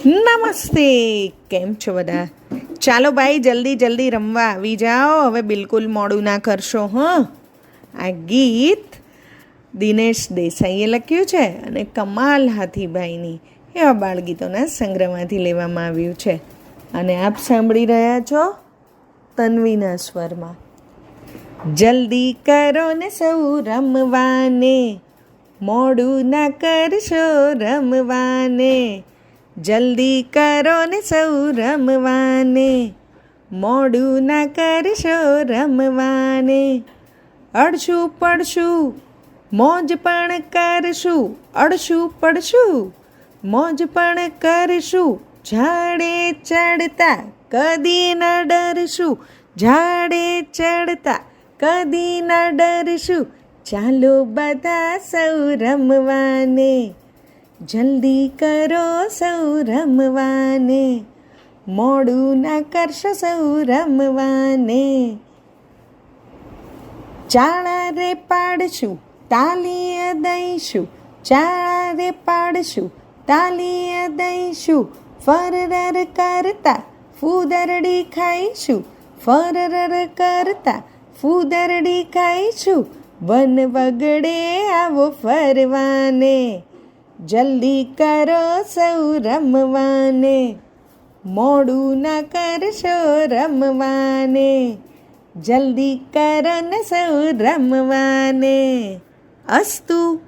નમસ્તે, કેમ છો બધા? ચાલો ભાઈ, જલ્દી જલ્દી રમવા આવી જાઓ. હવે બિલકુલ મોડું ના કરશો. આ ગીત દિનેશ દેસાઈએ લખ્યું છે અને કમાલ હાથીભાઈની એવા બાળગીતોના સંગ્રહમાંથી લેવામાં આવ્યું છે. અને આપ સાંભળી રહ્યા છો તન્વીના સ્વરમાં. જલ્દી કરો ને સૌ રમવાને, મોડું ના કરશો રમવાને. જલ્દી કરો ને સૌ રમવાને, મોડું ના કરશો રમવાને. અડશું પડશું મોજ પણ કરશું, અડશું પડશું મોજ પણ કરશું. ઝાડે ચડતા કદી ન ડરશું, ઝાડે ચડતા કદી ન ડરશું. ચાલો બધા સૌ રમવાને, જલ્દી કરો સૌ રમવાને. મોડું ના કરશો સૌ રમવાને. ચાળા રે પાડશું તાલીએ દઈશું, ચાળા રે પાડશું તાલીએ દઈશું. ફરર કરતા ફૂદરડી ખાઈશું, ફરર કરતા ફૂદરડી ખાઈશું. વન વગડે આવો ફરવાને, જલ્દી કરો સૌ રમવાને. મોડું ના કરશો રમવાને, જલ્દી કરો ને સૌ રમવાને. અસ્તુ.